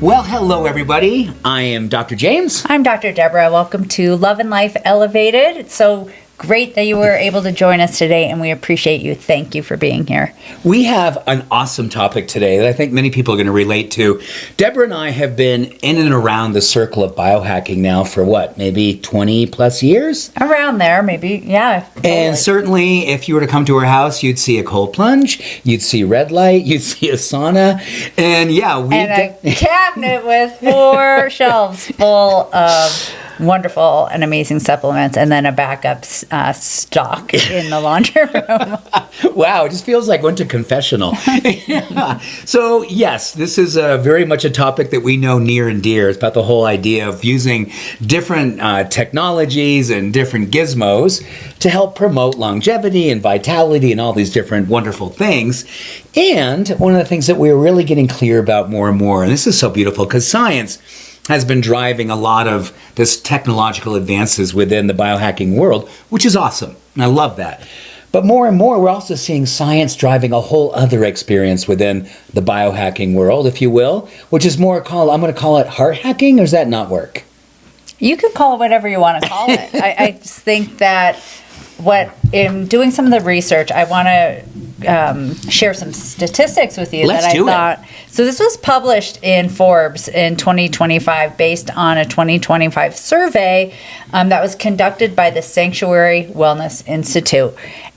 Well, hello everybody. I am Dr. James. I'm Dr. Debra. Welcome to Love and Life Elevated. It's so great that you were able to join us today, and we appreciate you. Thank you for being here. We have an awesome topic today that I think many people are going to relate to. Debra and I have been in and around the circle of biohacking now for maybe 20 plus years? Around there, maybe, yeah. Totally. And certainly if you were to come to our house, you'd see a cold plunge, you'd see red light, you'd see a sauna, and a cabinet with 4 shelves full of wonderful and amazing supplements, and then a backup stock in the laundry room. Wow, it just feels like went to confessional. So yes, this is very much a topic that we know near and dear. It's about the whole idea of using different technologies and different gizmos to help promote longevity and vitality and all these different wonderful things. And one of the things that we're really getting clear about more and more, and this is so beautiful because science has been driving a lot of this technological advances within the biohacking world, which is awesome. And I love that. But more and more, we're also seeing science driving a whole other experience within the biohacking world, if you will, which is more I'm going to call it heart hacking, or does that not work? You can call it whatever you want to call it. I just think that in doing some of the research, I want to share some statistics with you Let's that I do thought. It. So this was published in Forbes in 2025 based on a 2025 survey that was conducted by the Sanctuary Wellness Institute.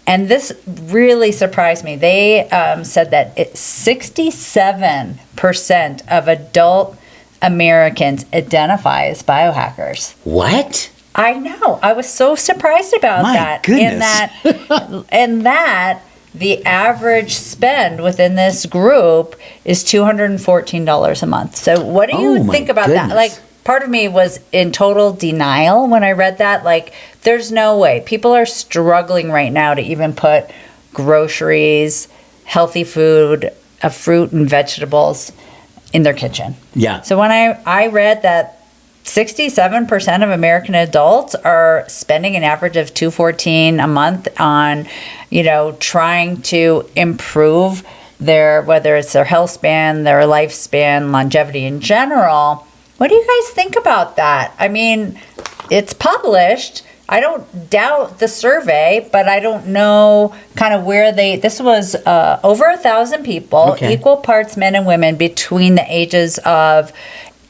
And this really surprised me. They said that 67% of adult Americans identify as biohackers. What? I know. I was so surprised about that. Goodness. In that the average spend within this group is $214 a month. So what do you think about that? Like, part of me was in total denial when I read that. Like, there's no way. People are struggling right now to even put groceries, healthy food, fruit and vegetables in their kitchen. Yeah. So when I read that 67% of American adults are spending an average of $214 a month on, trying to improve whether it's their health span, their lifespan, longevity in general. What do you guys think about that? I mean, it's published. I don't doubt the survey, but I don't know kind of where this was over 1,000 people, equal parts men and women between the ages of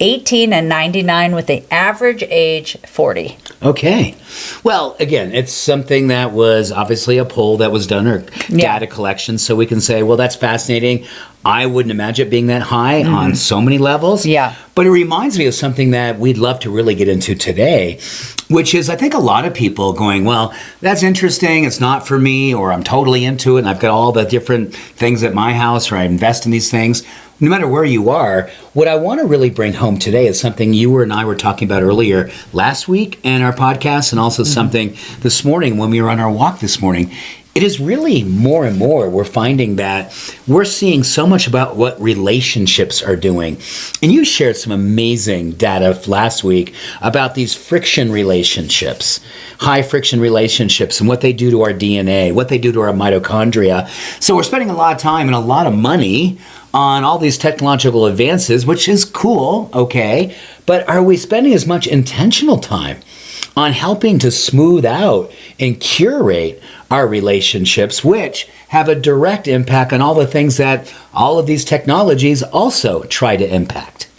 18 and 99 with the average age 40. Okay. Well, again, it's something that was obviously a poll that was done or data collection. So we can say, well, that's fascinating. I wouldn't imagine it being that high on so many levels. Yeah. But it reminds me of something that we'd love to really get into today, which is I think a lot of people going, well, that's interesting. It's not for me, or I'm totally into it. And I've got all the different things at my house, or I invest in these things. No matter where you are, what I want to really bring home today is something you and I were talking about earlier last week in our podcast, and also something this morning when we were on our walk this morning. It is really more and more we're finding that we're seeing so much about what relationships are doing. And you shared some amazing data last week about these friction relationships, high friction relationships, and what they do to our DNA, what they do to our mitochondria. So we're spending a lot of time and a lot of money on all these technological advances, which is cool, okay, but are we spending as much intentional time on helping to smooth out and curate our relationships, which have a direct impact on all the things that all of these technologies also try to impact?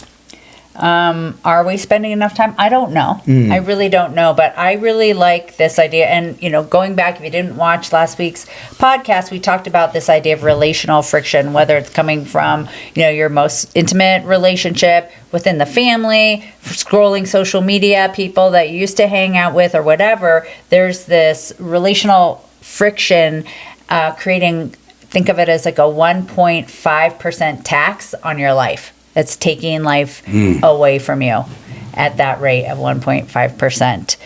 Are we spending enough time? I don't know. I really don't know, but I really like this idea. And, going back, if you didn't watch last week's podcast, we talked about this idea of relational friction, whether it's coming from, your most intimate relationship within the family, scrolling social media, people that you used to hang out with or whatever. There's this relational friction creating, think of it as like a 1.5% tax on your life. It's taking life away from you at that rate of 1.5%.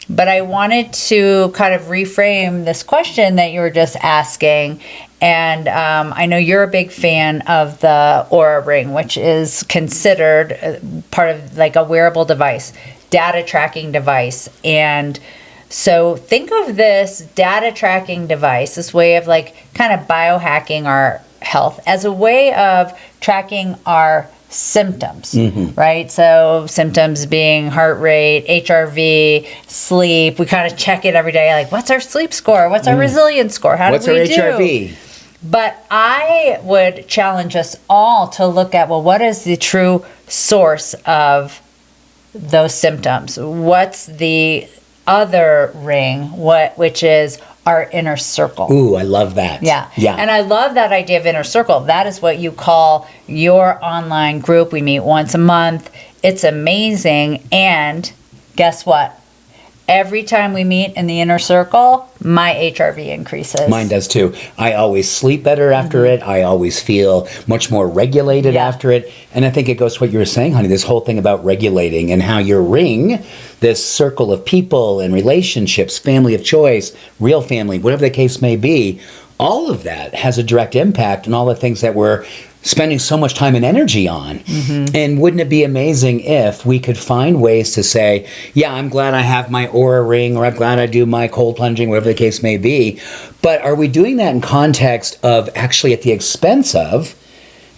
But I wanted to kind of reframe this question that you were just asking. And I know you're a big fan of the Oura Ring, which is considered part of like a wearable device, data tracking device. And so think of this data tracking device, this way of like kind of biohacking our health as a way of tracking our symptoms, right? So symptoms being heart rate, HRV, sleep. We kind of check it every day. Like, what's our sleep score? What's our resilience score? How What's do we our do? HRV? But I would challenge us all to look at, well, what is the true source of those symptoms? What's the other ring, which is our inner circle? Ooh, I love that. Yeah. Yeah. And I love that idea of inner circle. That is what you call your online group. We meet once a month. It's amazing. And guess what? Every time we meet in the inner circle, my HRV increases. Mine does too. I always sleep better after it. I always feel much more regulated after it. And I think it goes to what you were saying, honey, this whole thing about regulating and how your ring, this circle of people and relationships, family of choice, real family, whatever the case may be, all of that has a direct impact on all the things that we're spending so much time and energy on. And wouldn't it be amazing if we could find ways to say, yeah, I'm glad I have my Aura ring, or I'm glad I do my cold plunging, whatever the case may be. But are we doing that in context of actually at the expense of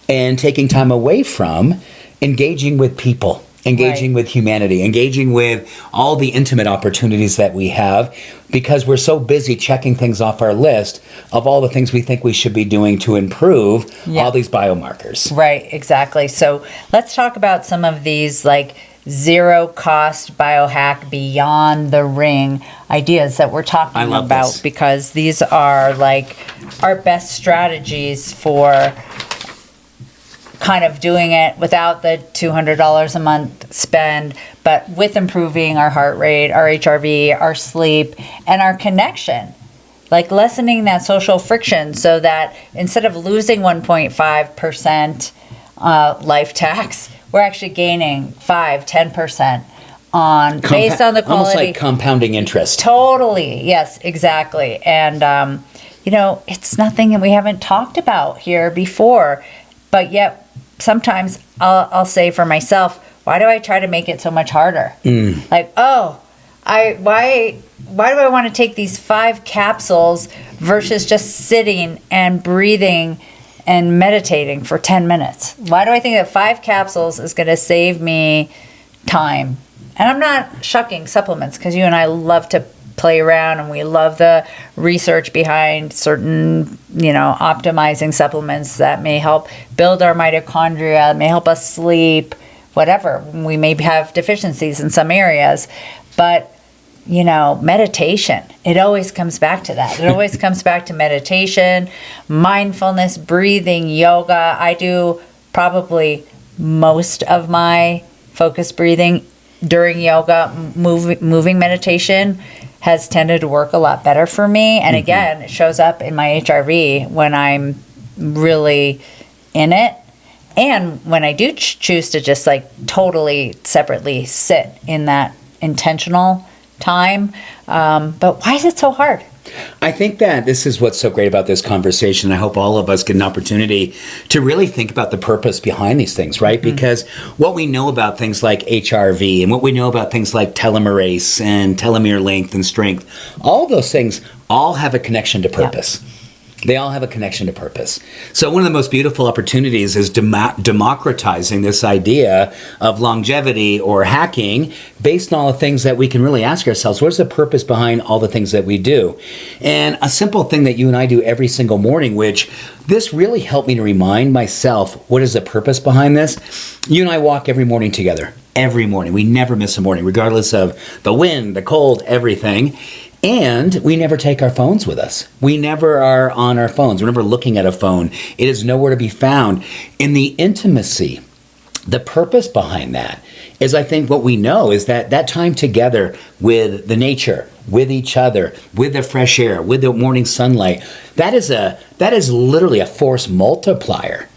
and taking time away from engaging with people? Engaging with humanity, engaging with all the intimate opportunities that we have, because we're so busy checking things off our list of all the things we think we should be doing to improve all these biomarkers. Right, exactly. So let's talk about some of these like zero cost biohack beyond the ring ideas that we're talking about, because these are like our best strategies for kind of doing it without the $200 a month spend, but with improving our heart rate, our HRV, our sleep, and our connection. Like lessening that social friction so that instead of losing 1.5% life tax, we're actually gaining 5-10% on based on the quality. Almost like compounding interest. Totally. Yes, exactly. And, it's nothing that we haven't talked about here before, but yet sometimes I'll say for myself, why do I try to make it so much harder? Like, why do I want to take these 5 capsules versus just sitting and breathing and meditating for 10 minutes? Why do I think that 5 capsules is going to save me time? And I'm not shucking supplements, because you and I love to play around and we love the research behind certain, optimizing supplements that may help build our mitochondria, may help us sleep, whatever. We may have deficiencies in some areas, but meditation, it always comes back to that. It always comes back to meditation, mindfulness, breathing, yoga. I do probably most of my focused breathing during yoga. Moving meditation has tended to work a lot better for me. And again, it shows up in my HRV when I'm really in it. And when I do choose to just like totally separately sit in that intentional time. But why is it so hard? I think that this is what's so great about this conversation. I hope all of us get an opportunity to really think about the purpose behind these things, right? Because what we know about things like HRV and what we know about things like telomerase and telomere length and strength, all those things all have a connection to purpose. Yeah. They all have a connection to purpose. So one of the most beautiful opportunities is democratizing this idea of longevity or hacking based on all the things that we can really ask ourselves, what's the purpose behind all the things that we do? And a simple thing that you and I do every single morning, which this really helped me to remind myself, what is the purpose behind this? You and I walk every morning together. Every morning. We never miss a morning, regardless of the wind, the cold, everything. And we never take our phones with us. We never are on our phones. We're never looking at a phone. It is nowhere to be found. In the intimacy, the purpose behind that is, I think what we know is that time together with the nature, with each other, with the fresh air, with the morning sunlight, that is literally a force multiplier.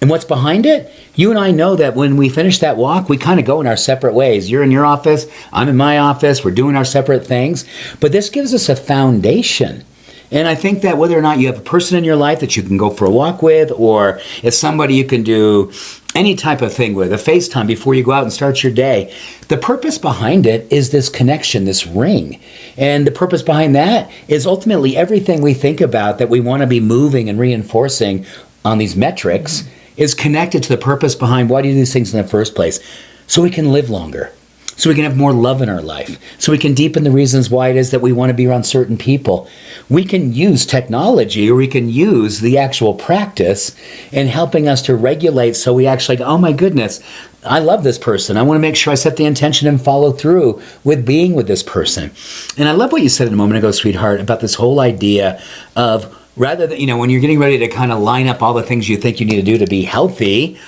And what's behind it? You and I know that when we finish that walk, we kind of go in our separate ways. You're in your office, I'm in my office, we're doing our separate things. But this gives us a foundation. And I think that whether or not you have a person in your life that you can go for a walk with, or it's somebody you can do any type of thing with, a FaceTime before you go out and start your day, the purpose behind it is this connection, this ring. And the purpose behind that is ultimately everything we think about that we want to be moving and reinforcing on these metrics is connected to the purpose behind why do you do these things in the first place. So we can live longer. So we can have more love in our life. So we can deepen the reasons why it is that we want to be around certain people. We can use technology, or we can use the actual practice in helping us to regulate, so we actually go, oh my goodness, I love this person. I want to make sure I set the intention and follow through with being with this person. And I love what you said a moment ago, sweetheart, about this whole idea of, rather than, when you're getting ready to kind of line up all the things you think you need to do to be healthy,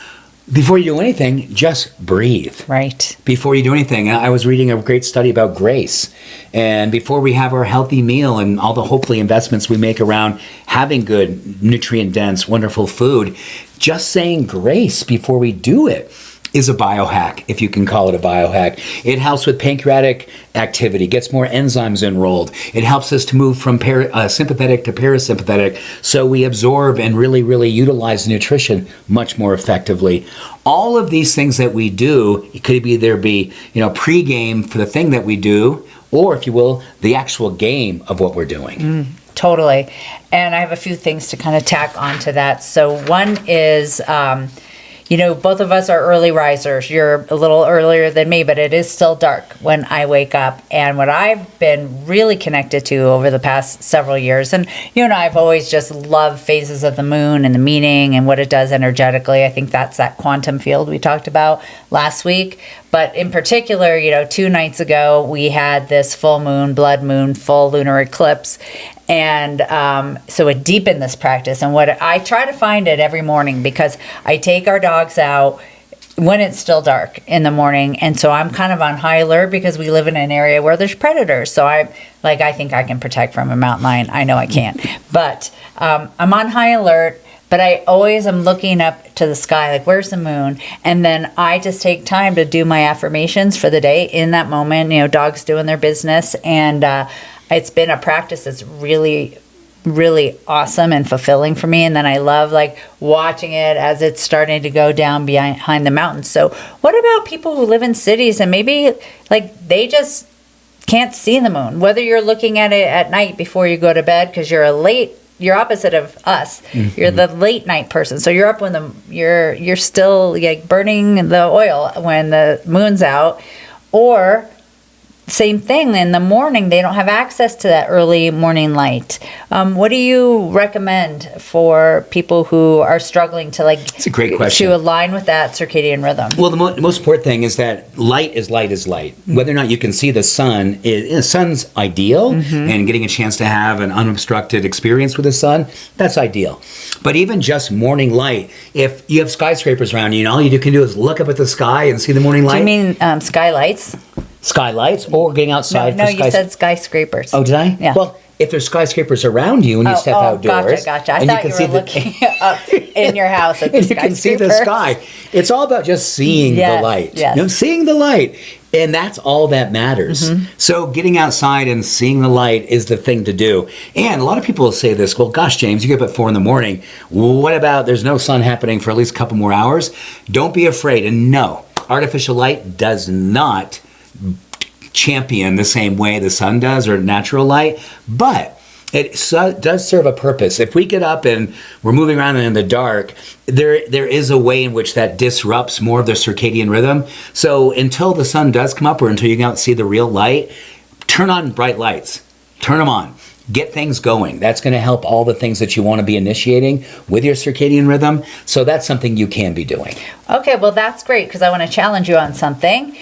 before you do anything, just breathe. Right. Before you do anything. I was reading a great study about grace. And before we have our healthy meal and all the hopefully investments we make around having good, nutrient-dense, wonderful food, just saying grace before we do it is a biohack, if you can call it a biohack. It helps with pancreatic activity, gets more enzymes enrolled. It helps us to move from sympathetic to parasympathetic, so we absorb and really, really utilize nutrition much more effectively. All of these things that we do, it could either be, pre-game for the thing that we do, or, if you will, the actual game of what we're doing. Totally. And I have a few things to kind of tack onto that. So one is, both of us are early risers. You're a little earlier than me, but it is still dark when I wake up. And what I've been really connected to over the past several years, and you and I have always just loved phases of the moon and the meaning and what it does energetically. I think that's that quantum field we talked about last week. But in particular, 2 nights ago, we had this full moon, blood moon, full lunar eclipse. And so it deepened this practice. And what I try to find it every morning, because I take our dogs out when it's still dark in the morning. And so I'm kind of on high alert because we live in an area where there's predators. So I think I can protect from a mountain lion. I know I can't. But I'm on high alert. But I always am looking up to the sky, like, where's the moon? And then I just take time to do my affirmations for the day in that moment, dogs doing their business. And it's been a practice that's really, really awesome and fulfilling for me. And then I love, watching it as it's starting to go down behind the mountains. So what about people who live in cities and maybe, they just can't see the moon? Whether you're looking at it at night before you go to bed because you're opposite of us. Mm-hmm. You're the late night person. So you're up when you're still burning the oil when the moon's out. Or same thing, in the morning, they don't have access to that early morning light. What do you recommend for people who are struggling to That's a great question. To align with that circadian rhythm? Well, the most important thing is that light is light is light. Mm-hmm. Whether or not you can see the sun, the sun's ideal, mm-hmm. and getting a chance to have an unobstructed experience with the sun, that's ideal. But even just morning light, if you have skyscrapers around you, and all you can do is look up at the sky and see the morning light. Do you mean skylights? Skylights, or getting outside No, you said skyscrapers. Oh, did I? Yeah. Well, if there's skyscrapers around you and you step outdoors. Gotcha. I thought you were looking up in your house at the and you can see the sky. It's all about just seeing the light. Yes. Seeing the light. And that's all that matters. Mm-hmm. So getting outside and seeing the light is the thing to do. And a lot of people will say this, well, gosh, James, you get up at 4 a.m. What about there's no sun happening for at least a couple more hours? Don't be afraid. And no, artificial light does not champion the same way the sun does or natural light, but it does serve a purpose. If we get up and we're moving around in the dark, there is a way in which that disrupts more of the circadian rhythm. So until the sun does come up or until you can out and see the real light, turn on bright lights. Turn them on. Get things going. That's going to help all the things that you want to be initiating with your circadian rhythm. So that's something you can be doing. Okay, well, that's great because I want to challenge you on something.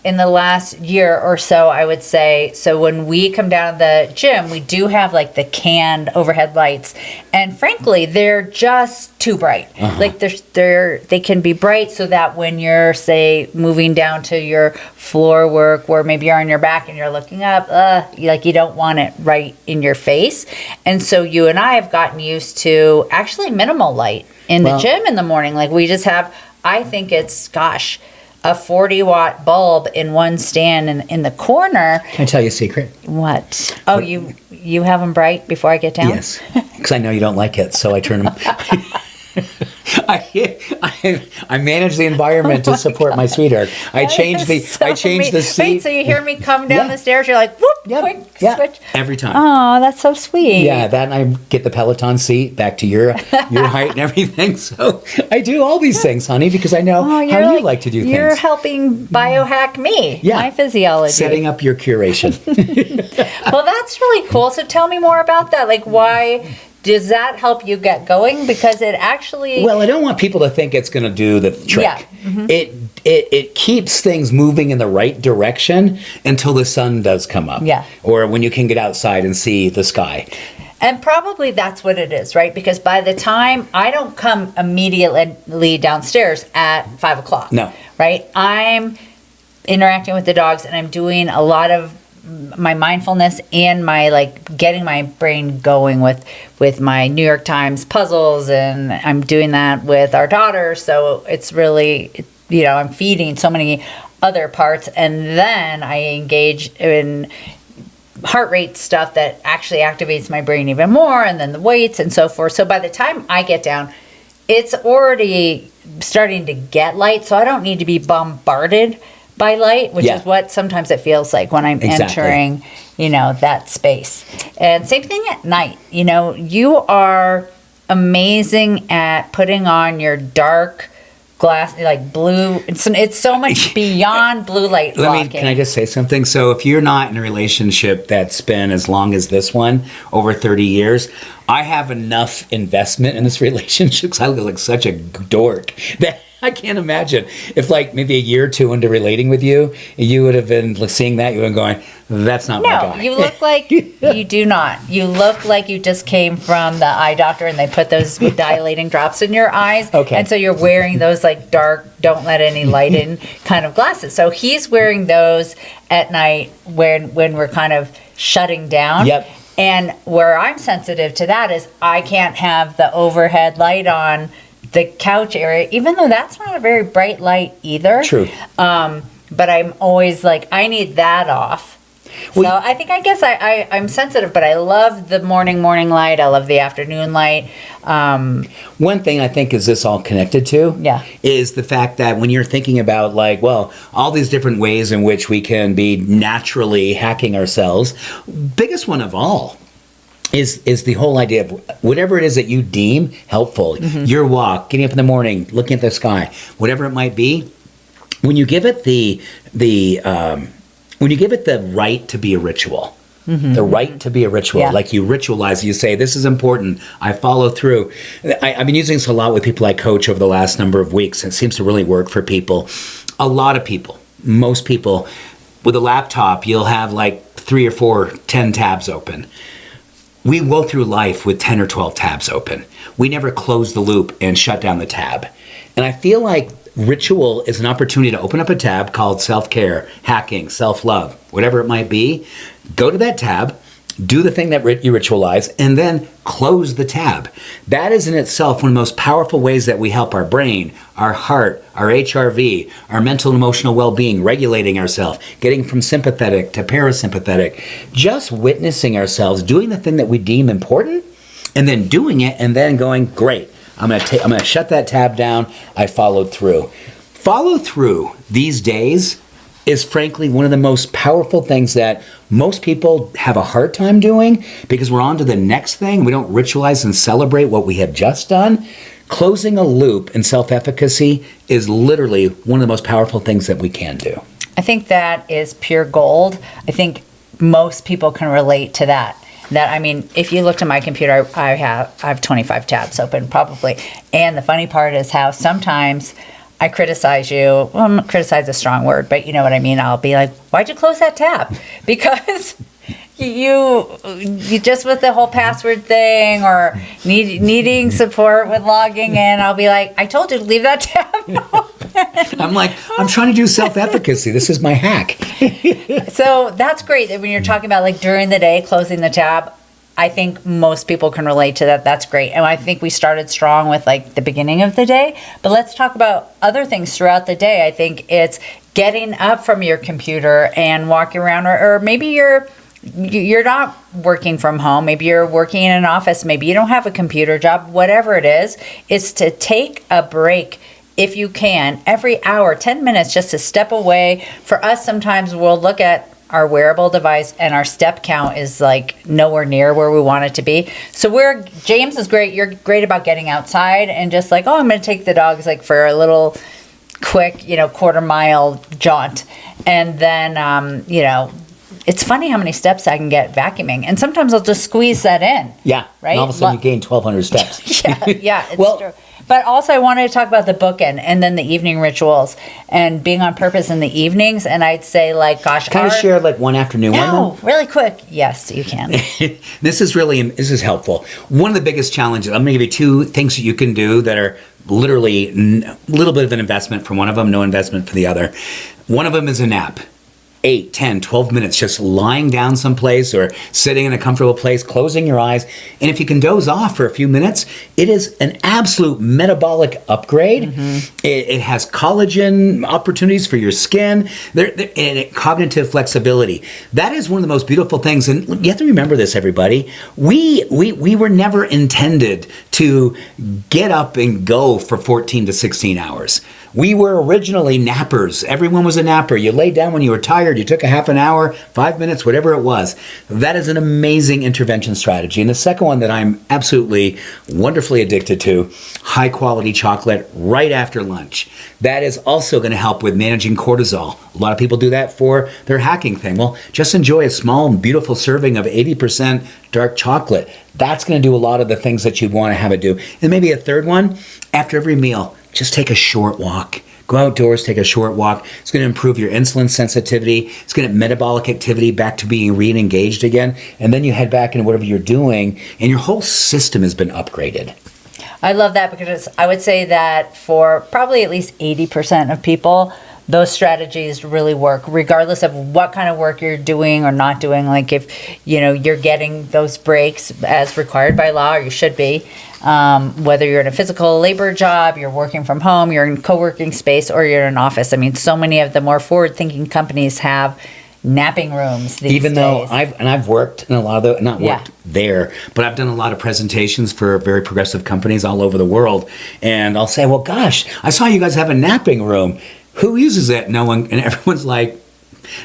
In the last year or so, I would say, so when we come down to the gym, we do have the canned overhead lights. And frankly, they're just too bright. Uh-huh. They can be bright so that when you're, say, moving down to your floor work where maybe you're on your back and you're looking up, you don't want it right in your face. And so you and I have gotten used to actually minimal light in the gym in the morning. We just have, I think it's, a 40-watt bulb in one stand in the corner. Can I tell you a secret? What? Oh, you have them bright before I get down? Yes, because I know you don't like it, so I turn them. I manage the environment to support my sweetheart. I change the seat. Wait, so you hear me come down the stairs, you're like, whoop, quick switch. Every time. Oh, that's so sweet. Yeah, that and I get the Peloton seat back to your height and everything. So I do all these things, honey, because I know how you like to do things. You're helping biohack me, my physiology. Setting up your curation. Well, that's really cool. So tell me more about that. Like, why does that help you get going? Because it actually... Well, I don't want people to think it's going to do the trick. Yeah. Mm-hmm. It keeps things moving in the right direction until the sun does come up. Yeah. Or when you can get outside and see the sky. And probably that's what it is, right? Because by the time I don't come immediately downstairs at 5 o'clock. No. Right? I'm interacting with the dogs and I'm doing a lot of my mindfulness and my getting my brain going with my New York Times puzzles, and I'm doing that with our daughter. So it's really, I'm feeding so many other parts, and then I engage in heart rate stuff that actually activates my brain even more, and then the weights and so forth. So by the time I get down, it's already starting to get light, so I don't need to be bombarded by light, which is what sometimes it feels like when I'm entering, that space. And same thing at night. You are amazing at putting on your dark glass, like blue. It's so much beyond blue light blocking. Can I just say something? So if you're not in a relationship that's been as long as this one, over 30 years, I have enough investment in this relationship because I look like such a dork that I can't imagine if maybe a year or two into relating with you, you would have been seeing that, you would have been going, that's not my guy. No, you look like you do not. You look like you just came from the eye doctor and they put those dilating drops in your eyes. Okay. And so you're wearing those dark, don't let any light in kind of glasses. So he's wearing those at night when we're kind of shutting down. Yep. And where I'm sensitive to that is I can't have the overhead light on the couch area, even though that's not a very bright light either. True. But I'm always I need that off. So I guess I'm sensitive, but I love the morning light. I love the afternoon light. One thing I think is this all connected to is the fact that when you're thinking about all these different ways in which we can be naturally hacking ourselves, biggest one of all is the whole idea of whatever it is that you deem helpful, your walk, getting up in the morning, looking at the sky, whatever it might be, when you give it the right to be a ritual, the right to be a ritual, like you ritualize, you say, this is important, I follow through. I've been using this a lot with people I coach over the last number of weeks. It seems to really work for people. A lot of people, most people, with a laptop, you'll have 3 or 4, 10 tabs open. We go through life with 10 or 12 tabs open. We never close the loop and shut down the tab. And I feel like ritual is an opportunity to open up a tab called self-care, hacking, self-love, whatever it might be. Go to that tab, do the thing that you ritualize, and then close the tab. That is in itself one of the most powerful ways that we help our brain, our heart, our HRV, our mental and emotional well-being, regulating ourselves, getting from sympathetic to parasympathetic, just witnessing ourselves, doing the thing that we deem important, and then doing it, and then going, great, I'm gonna shut that tab down, I followed through. Follow through these days is frankly one of the most powerful things that most people have a hard time doing because we're on to the next thing. We don't ritualize and celebrate what we have just done. Closing a loop in self-efficacy is literally one of the most powerful things that we can do. I think that is pure gold. I think most people can relate to that. If you looked at my computer, I have 25 tabs open probably. And the funny part is how sometimes I criticize you. Well, criticize is a strong word, but you know what I mean. I'll be like, why'd you close that tab? Because you just with the whole password thing or needing support with logging in, I'll be like, I told you to leave that tab open. I'm trying to do self-efficacy. This is my hack. So that's great that when you're talking about during the day, closing the tab, I think most people can relate to that. That's great. And I think we started strong with the beginning of the day, but let's talk about other things throughout the day. I think it's getting up from your computer and walking around, or maybe you're you're not working from home. Maybe you're working in an office. Maybe you don't have a computer job. Whatever it is to take a break if you can every hour, 10 minutes, just to step away. For us, sometimes we'll look at our wearable device and our step count is like nowhere near where we want it to be. So James is great. You're great about getting outside and just like, oh, I'm going to take the dogs like for a little quick, quarter-mile jaunt. And then, it's funny how many steps I can get vacuuming. And sometimes I'll just squeeze that in. Yeah. Right? And all of a sudden you gain 1,200 steps. Yeah, it's true. But also I wanted to talk about the bookend and then the evening rituals and being on purpose in the evenings. And I'd say like, gosh. Can I share like one afternoon one? No, really quick. Yes, you can. This is helpful. One of the biggest challenges, I'm going to give you two things that you can do that are literally a little bit of an investment for one of them, no investment for the other. One of them is a nap. 8, 10, 12 minutes, just lying down someplace or sitting in a comfortable place, closing your eyes. And if you can doze off for a few minutes, it is an absolute metabolic upgrade. Mm-hmm. It has collagen opportunities for your skin, and cognitive flexibility. That is one of the most beautiful things. And you have to remember this, everybody. We were never intended to get up and go for 14 to 16 hours. We were originally nappers. Everyone was a napper. You laid down when you were tired. You took a half an hour, 5 minutes, whatever it was. That is an amazing intervention strategy. And the second one that I'm absolutely wonderfully addicted to, high quality chocolate right after lunch. That is also going to help with managing cortisol. A lot of people do that for their hacking thing. Well, just enjoy a small and beautiful serving of 80% dark chocolate. That's going to do a lot of the things that you'd want to have it do. And maybe a third one, after every meal, just take a short walk. Go outdoors, take a short walk. It's going to improve your insulin sensitivity. It's going to metabolic activity back to being re-engaged again. And then you head back into whatever you're doing, and your whole system has been upgraded. I love that because I would say that for probably at least 80% of people, those strategies really work, regardless of what kind of work you're doing or not doing. Like if, you're getting those breaks as required by law, or you should be, whether you're in a physical labor job, you're working from home, you're in co-working space, or you're in an office. I mean, so many of the more forward-thinking companies have napping rooms these Even though days. I've worked in a lot of the, not worked there, but I've done a lot of presentations for very progressive companies all over the world. And I'll say, well, gosh, I saw you guys have a napping room. Who uses it? No one. And everyone's like,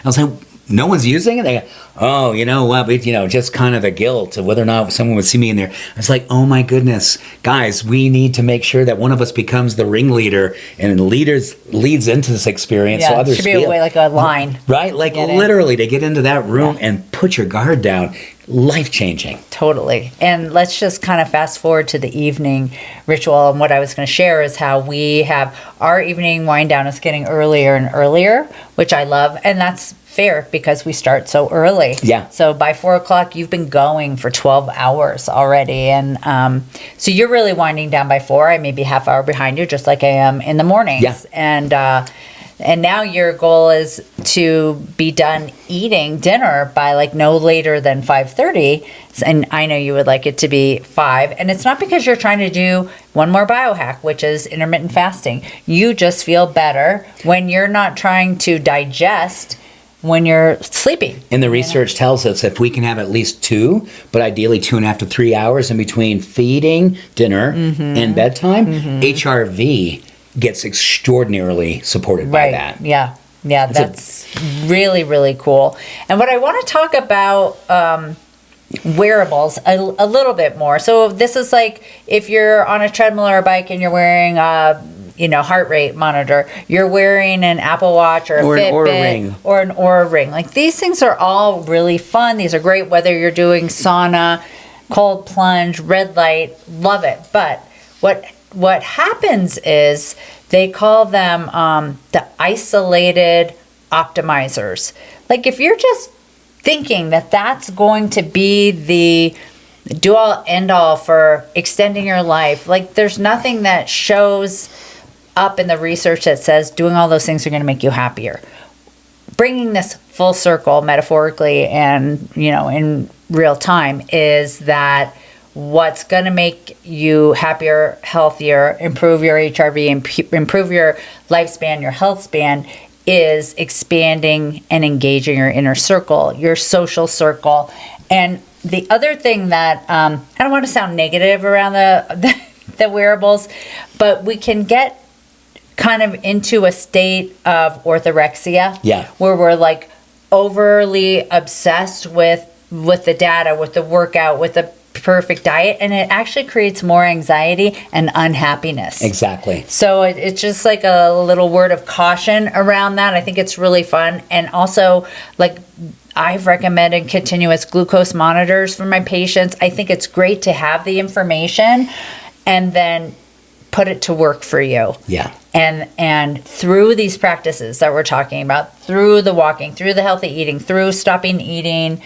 I'll say, no one's using it? They go, oh, you know what, just kind of the guilt of whether or not someone would see me in there. I was like, oh my goodness, guys, we need to make sure that one of us becomes the ringleader and leads into this experience so others should be feel. Like a line. Right? Like literally to get into that room and put your guard down. Life-changing. Totally. And let's just kind of fast forward to the evening ritual. And what I was going to share is how we have our evening wind down is getting earlier and earlier, which I love. And that's fair because we start so early. Yeah. So by 4 o'clock, you've been going for 12 hours already. And so you're really winding down by 4. I may be half hour behind you, just like I am in the mornings. Yeah. And now your goal is to be done eating dinner by like no later than 5:30. And I know you would like it to be 5. And it's not because you're trying to do one more biohack, which is intermittent fasting. You just feel better when you're not trying to digest when you're sleeping. And the research tells us if we can have at least 2, but ideally 2.5 to 3 hours in between feeding, dinner, and bedtime, HRV gets extraordinarily supported by that. Yeah, that's really, really cool. And what I want to talk about wearables a little bit more. So this is like if you're on a treadmill or a bike and you're wearing heart rate monitor, you're wearing an Apple Watch or a Fitbit or an Oura Ring. Like these things are all really fun. These are great whether you're doing sauna, cold plunge, red light, love it. But what happens is they call them the isolated optimizers. Like if you're just thinking that that's going to be the do all end all for extending your life, like there's nothing that shows up in the research that says doing all those things are going to make you happier. Bringing this full circle metaphorically and in real time is that what's going to make you happier, healthier, improve your HRV, improve your lifespan, your health span, is expanding and engaging your inner circle, your social circle. And the other thing that, I don't want to sound negative around the wearables, but we can get kind of into a state of orthorexia, where we're like overly obsessed with the data, with the workout, with the perfect diet, and it actually creates more anxiety and unhappiness. Exactly. So it's just like a little word of caution around that. I think it's really fun. And also, like, I've recommended continuous glucose monitors for my patients. I think it's great to have the information and then put it to work for you. Yeah. And through these practices that we're talking about, through the walking, through the healthy eating, through stopping eating,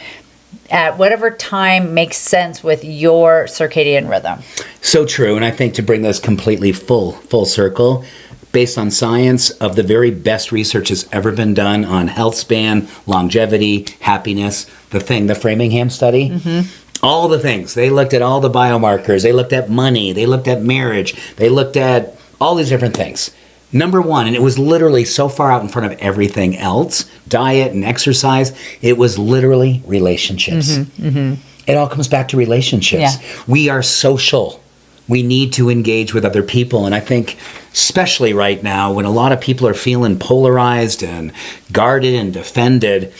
at whatever time makes sense with your circadian rhythm. So true. And I think to bring this completely full circle, based on science, of the very best research that's ever been done on health span, longevity, happiness, the Framingham study, all the things. They looked at all the biomarkers. They looked at money. They looked at marriage. They looked at all these different things. Number one, and it was literally so far out in front of everything else, diet and exercise, it was literally relationships. It all comes back to relationships. Yeah. We are social. We need to engage with other people. And I think, especially right now, when a lot of people are feeling polarized and guarded and defended,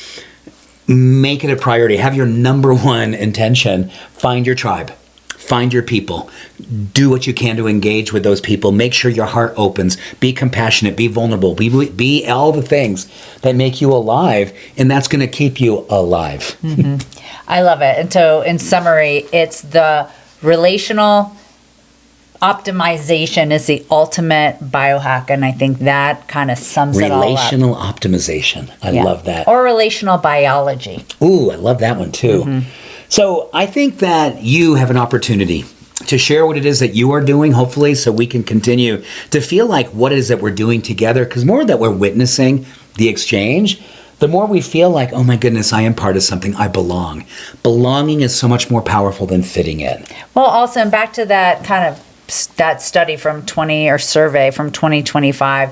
make it a priority. Have your number one intention. Find your tribe. Find your people. Do what you can to engage with those people. Make sure your heart opens. Be compassionate. Be vulnerable. Be all the things that make you alive, and that's going to keep you alive. I love it. And so, in summary, it's the relational optimization is the ultimate biohack, and I think that kind of sums it all up. Relational optimization. I love that. Or relational biology. Ooh, I love that one too. So I think that you have an opportunity to share what it is that you are doing, hopefully, so we can continue to feel like what it is that we're doing together, because more that we're witnessing the exchange, the more we feel like, oh my goodness, I am part of something, I belong. Belonging is so much more powerful than fitting in. Well, also, and back to that kind of that study from survey from 2025,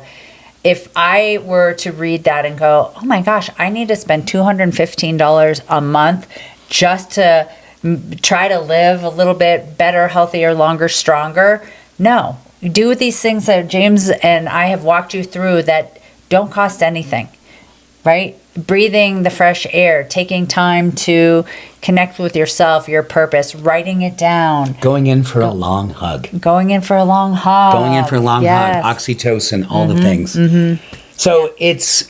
if I were to read that and go, oh my gosh, I need to spend $215 a month just to try to live a little bit better, healthier, longer, stronger. No, do these things that James and I have walked you through that don't cost anything, right? Breathing the fresh air, taking time to connect with yourself, your purpose, writing it down. Going in for a long hug. Going in for a long hug. Going in for a long hug. Oxytocin, all the things. So it's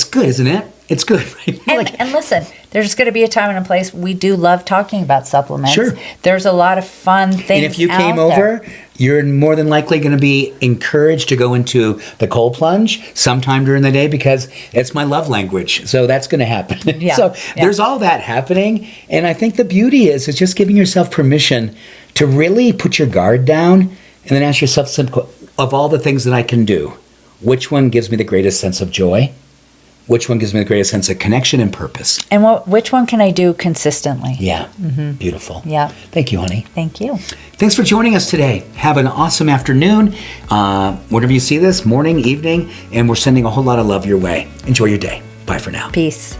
good, isn't it? It's good, right? And listen, there's going to be a time and a place. We do love talking about supplements. Sure. There's a lot of fun things. And if you came over, you're more than likely going to be encouraged to go into the cold plunge sometime during the day, because it's my love language. So that's going to happen. There's all that happening. And I think the beauty is just giving yourself permission to really put your guard down and then ask yourself, of all the things that I can do, which one gives me the greatest sense of joy? Which one gives me the greatest sense of connection and purpose? And which one can I do consistently? Yeah. Beautiful. Yeah. Thank you, honey. Thank you. Thanks for joining us today. Have an awesome afternoon. Whenever you see this, morning, evening, and we're sending a whole lot of love your way. Enjoy your day. Bye for now. Peace.